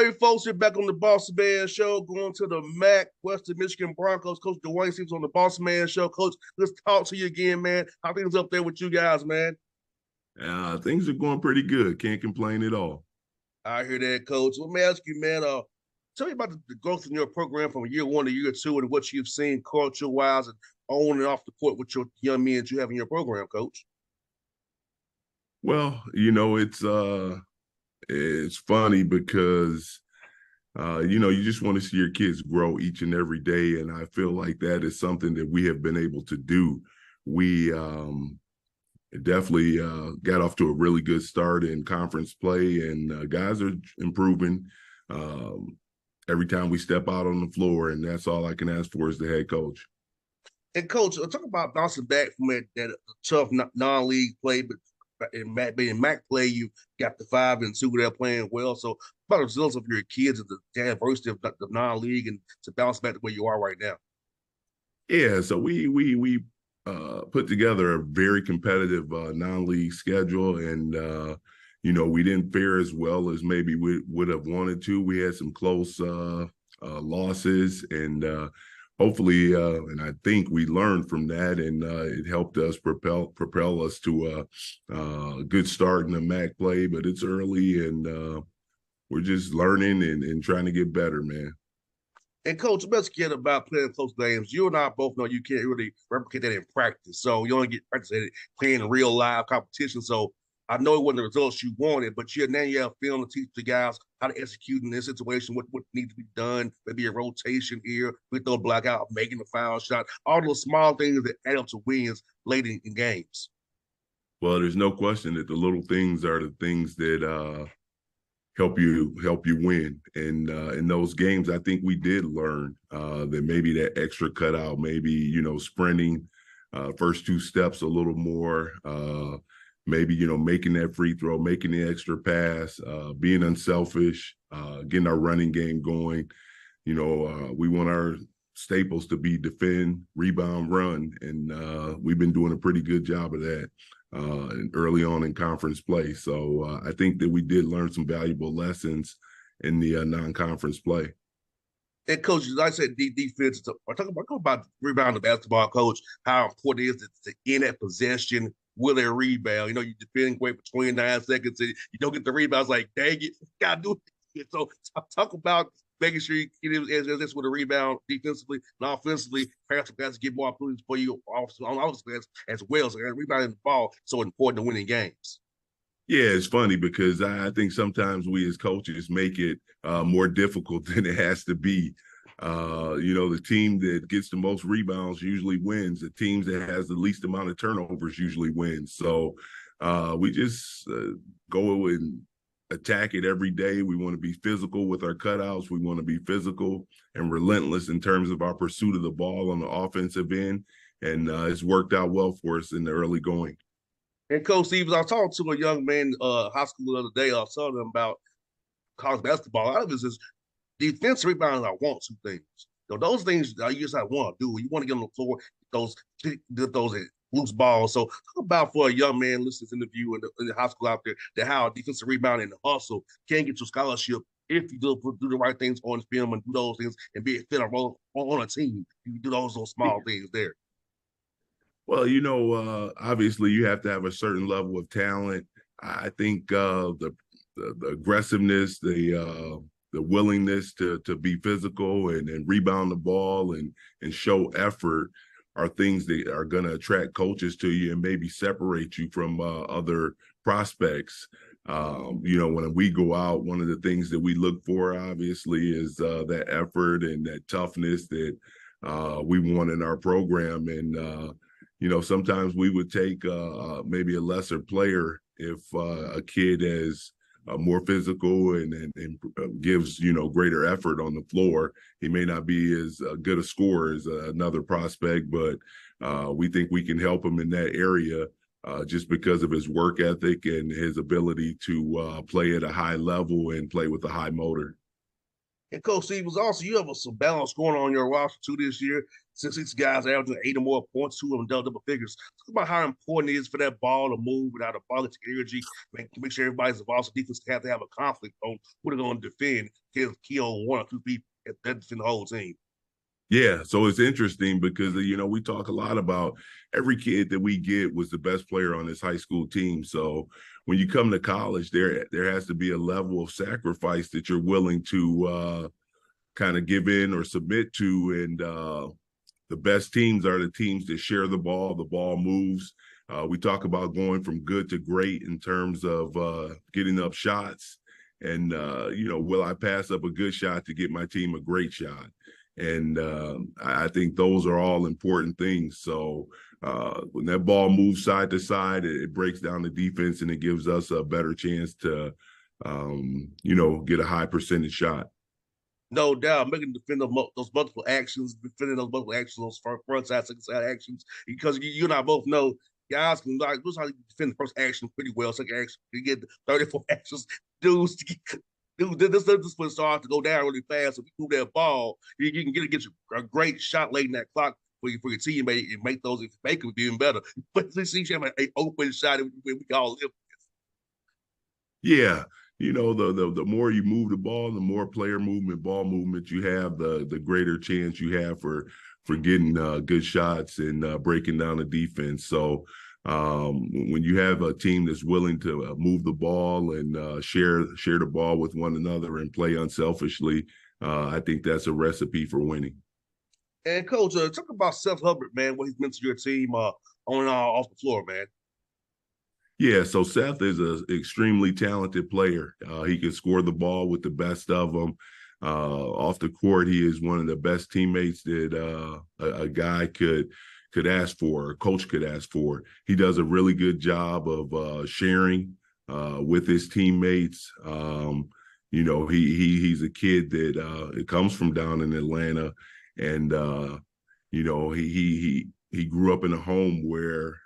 All right, folks, we're back on the Bossman Show, going to the MAC, Western Michigan Broncos. Coach Dwayne seems on the Bossman Show. Coach, let's talk to you again, man. How things up there with you guys, man? Things are going pretty good. Can't complain at all. I hear that, Coach. Let me ask you, man. Tell me about the growth in your program from year one to year two, and what you've seen culture-wise and on and off the court with your young men that you have in your program, Coach. Well, it's funny because you just want to see your kids grow each and every day, and I feel like that is something that we have been able to do. We definitely got off to a really good start in conference play, and guys are improving every time we step out on the floor, and that's all I can ask for as the head coach. And Coach, talk about bouncing back from that tough non-league play, but in MAC play, you got the 5-2 there playing well. So, about the results of your kids and the diversity of the non-league and to bounce back to where you are right now. Yeah, so we put together a very competitive non-league schedule, and we didn't fare as well as maybe we would have wanted to. We had some close losses, and hopefully, and I think we learned from that, and it helped us propel us to a good start in the MAC play. But it's early, and we're just learning and trying to get better, man. And Coach, let's get about playing close games. You and I both know you can't really replicate that in practice. So you only get practice at it playing in real live competition. So I know it wasn't the results you wanted, but now you have film to teach the guys how to execute in this situation, what needs to be done, maybe a rotation here, with those blackout, making the foul shot, all those small things that add up to wins late in games. Well, there's no question that the little things are the things that help you win. And in those games, I think we did learn that maybe that extra cutout, maybe sprinting first two steps a little more, maybe making that free throw, making the extra pass, being unselfish, getting our running game going. We want our staples to be defend, rebound, run, and we've been doing a pretty good job of that early on in conference play. So I think that we did learn some valuable lessons in the non-conference play. And Coach, like I said, defense. I talk about rebound the basketball, Coach. How important it is to end that possession with a rebound. You defend great for 29 seconds, and you don't get the rebound. It's like, dang it, you gotta do it. So talk about making sure you get it as with a rebound defensively and offensively. Perhaps guys get more opportunities for you on offense as well. So rebounding the ball so important to winning games. Yeah, it's funny because I think sometimes we as coaches make it more difficult than it has to be. The team that gets the most rebounds usually wins. The teams that has the least amount of turnovers usually wins. So we just go and attack it every day. We want to be physical with our cutouts. We want to be physical and relentless in terms of our pursuit of the ball on the offensive end. And it's worked out well for us in the early going. And Coach Stevens, I was talking to a young man high school the other day. I was telling him about college basketball. A lot of it is defensive rebounding are want to things. Those things you just want to do. You want to get on the floor, those loose balls. So talk about for a young man listening to this interview in the high school out there that how defensive rebounding and the hustle can get you scholarship if you do the right things on film and do those things and be a fit on a team. You do those small things there. Well, obviously you have to have a certain level of talent. I think the aggressiveness, the willingness to be physical and rebound the ball and show effort are things that are going to attract coaches to you and maybe separate you from other prospects. When we go out, one of the things that we look for, obviously, is that effort and that toughness that we want in our program. And, sometimes we would take maybe a lesser player if a kid is more physical and gives, greater effort on the floor. He may not be as good a scorer as another prospect, but we think we can help him in that area just because of his work ethic and his ability to play at a high level and play with a high motor. And Coach Stevens, also you have some balance going on your roster too this year. Since these guys are averaging 8 or more points, two of them double figures. Talk about how important it is for that ball to move without a ball energy. Make sure everybody's involved. So defense have to have a conflict on who they're going to defend. Key on one or two people that defend the whole team. Yeah, so it's interesting because we talk a lot about every kid that we get was the best player on this high school team. So when you come to college, there has to be a level of sacrifice that you're willing to kind of give in or submit to, and the best teams are the teams that share the ball moves. We talk about going from good to great in terms of getting up shots, and will I pass up a good shot to get my team a great shot? And I think those are all important things. So when that ball moves side to side, it breaks down the defense and it gives us a better chance to get a high percentage shot. No doubt, making defend those multiple actions, defending those multiple actions, those front side, second side actions, because you and I both know guys can like this how you defend the first action pretty well. Second action, you get 34 actions. Dudes, this one starts to go down really fast. If you move that ball, you can get you a great shot late in that clock for your teammate and make those. If you make them, even better. But see, you have an open shot. We call it. Yeah, the more you move the ball, the more player movement, ball movement you have, the greater chance you have for getting good shots and breaking down the defense. So when you have a team that's willing to move the ball and share the ball with one another and play unselfishly, I think that's a recipe for winning. And coach, talk about Seth Hubbard, man. What he's meant to your team on and off the floor, man. Yeah, so Seth is an extremely talented player. He can score the ball with the best of them. Off the court, he is one of the best teammates that a guy could ask for, a coach could ask for. He does a really good job of sharing with his teammates. He's a kid that comes from down in Atlanta, and he grew up in a home where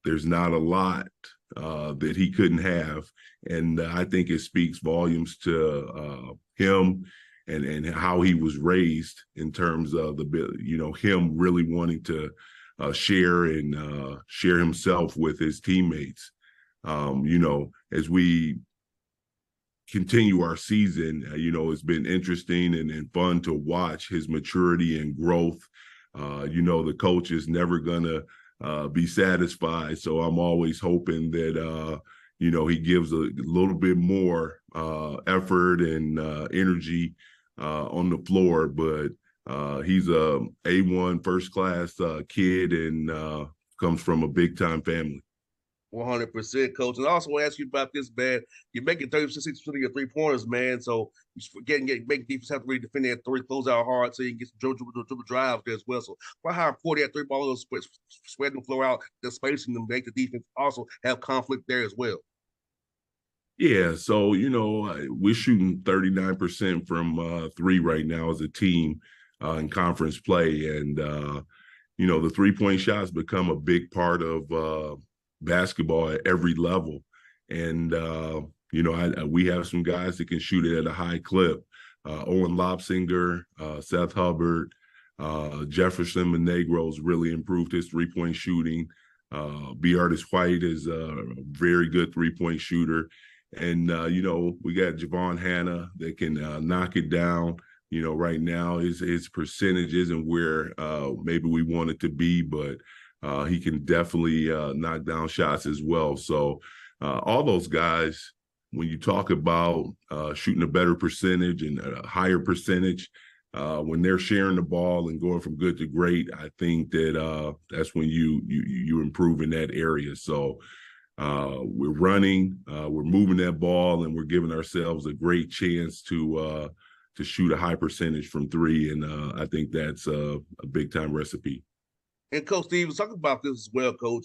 there's not a lot that he couldn't have. And I think it speaks volumes to him and how he was raised in terms of him really wanting to share and share himself with his teammates. As we continue our season, it's been interesting and fun to watch his maturity and growth. The coach is never going to be satisfied. So I'm always hoping that, he gives a little bit more effort and energy on the floor. But he's a A1 first class kid and comes from a big time family. 100%, coach. And I also want to ask you about this, man. You're making 36% of your 3-pointers, man. So you're making defense have to really defend that three, close out hard so you can get some dribble drive there as well. So how important that three ball is spreading the floor out, the spacing to make the defense also have conflict there as well. Yeah, so we're shooting 39% from three right now as a team in conference play, and the 3-point shots become a big part of basketball at every level. And we have some guys that can shoot it at a high clip. Owen Lobsinger, Seth Hubbard, Jefferson Monegros really improved his 3-point shooting. B. Artist White is a very good 3-point shooter. And, we got Javon Hanna that can knock it down. Right now his percentage isn't where maybe we want it to be, but he can definitely knock down shots as well. So all those guys, when you talk about shooting a better percentage and a higher percentage, when they're sharing the ball and going from good to great, I think that that's when you improve in that area. So we're running, we're moving that ball, and we're giving ourselves a great chance to shoot a high percentage from three. And I think that's a big time recipe. And Coach Stevens, talk about this as well, Coach.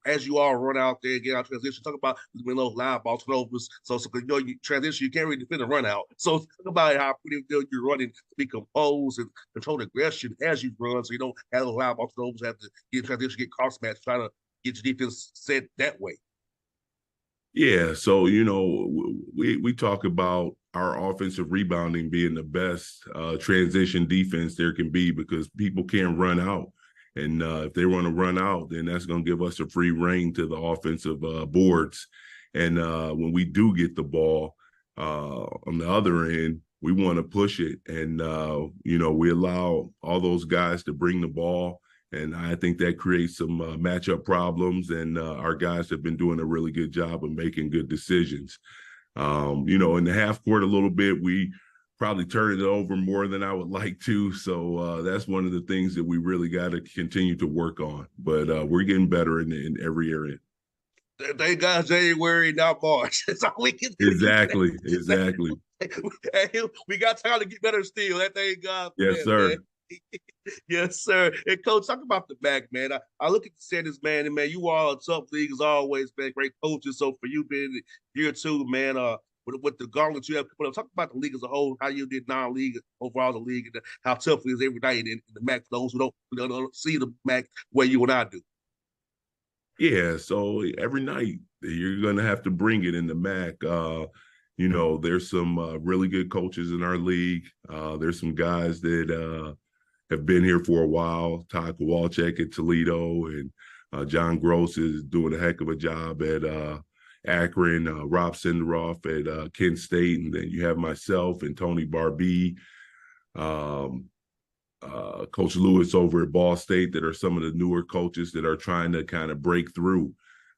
As you all run out there, get out transition, talk about those live ball turnovers. So you transition, you can't really defend a run out. So talk about how pretty you're running to be composed and control aggression as you run, so you don't have those live ball turnovers, have to get transition, get cross match, try to get your defense set that way. Yeah, so we talk about our offensive rebounding being the best transition defense there can be because people can't run out, and if they want to run out, then that's going to give us a free reign to the offensive boards. And when we do get the ball on the other end, we want to push it, and we allow all those guys to bring the ball, and I think that creates some matchup problems. And our guys have been doing a really good job of making good decisions. In the half court a little bit, we probably turned it over more than I would like to. So that's one of the things that we really got to continue to work on. But we're getting better in every area. Thank God January, not March. That's all we can Exactly. Exactly. Hey, we got time to get better still. That thank God for Yes, that, man. sir. Yes, sir. And coach, talk about the back, man. I look at the settings, man, and man, you are a tough league as always, man. Great coaches. So for you being year two, man, with the gauntlet you have coming up, talk about the league as a whole, how you did non-league overall the league, and how tough it is every night in the MAC for those who don't see the MAC where you and I do. Yeah, so every night you're going to have to bring it in the MAC. There's some really good coaches in our league. There's some guys that have been here for a while. Todd Kowalczyk at Toledo, and John Gross is doing a heck of a job at Akron. Rob Senderoff at Kent State, and then you have myself and Tony Barbee. Um, Coach Lewis over at Ball State that are some of the newer coaches that are trying to kind of break through.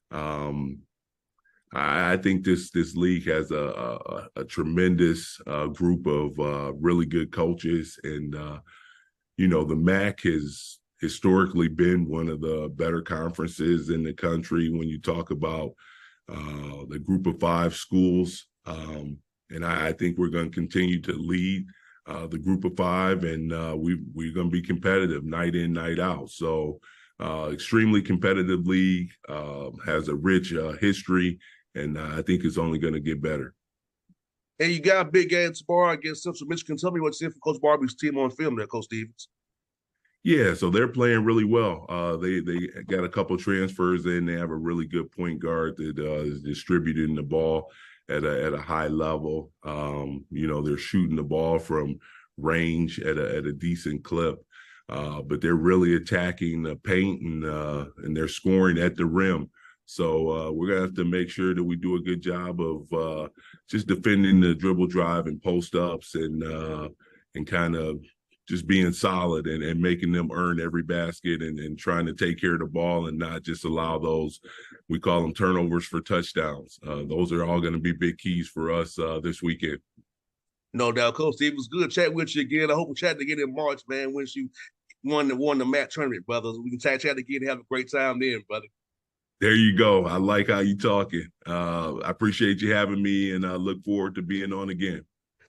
Um, I think this league has a tremendous group of really good coaches, and the MAC has historically been one of the better conferences in the country when you talk about the group of five schools. And I think we're going to continue to lead the group of five, and we're going to be competitive night in, night out. So extremely competitive league, has a rich history, and I think it's only going to get better. And you got a big game tomorrow against Central Michigan. Tell me what's in for Coach Barbee's team on film there, Coach Stevens. Yeah, so they're playing really well. They got a couple transfers in. They have a really good point guard that is distributing the ball at a high level. They're shooting the ball from range at a decent clip, but they're really attacking the paint, and they're scoring at the rim. So we're gonna have to make sure that we do a good job of just defending the dribble drive and post ups, and kind of just being solid and making them earn every basket, and trying to take care of the ball and not just allow those, we call them turnovers for touchdowns. Those are all going to be big keys for us this weekend. No doubt, Coach Stevens. Was good chat with you again. I hope we chat again in March, man, once you won the MAC tournament, brothers. We can chat again and have a great time then, brother. There you go. I like how you talking. I appreciate you having me, and I look forward to being on again.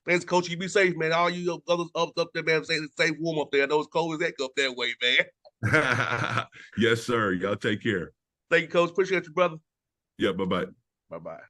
Thanks, Coach. You be safe, man. All you others up there, man, stay warm up there. I know it's cold as heck up that way, man. Yes, sir. Y'all take care. Thank you, Coach. Appreciate you, brother. Yeah, bye-bye. Bye-bye.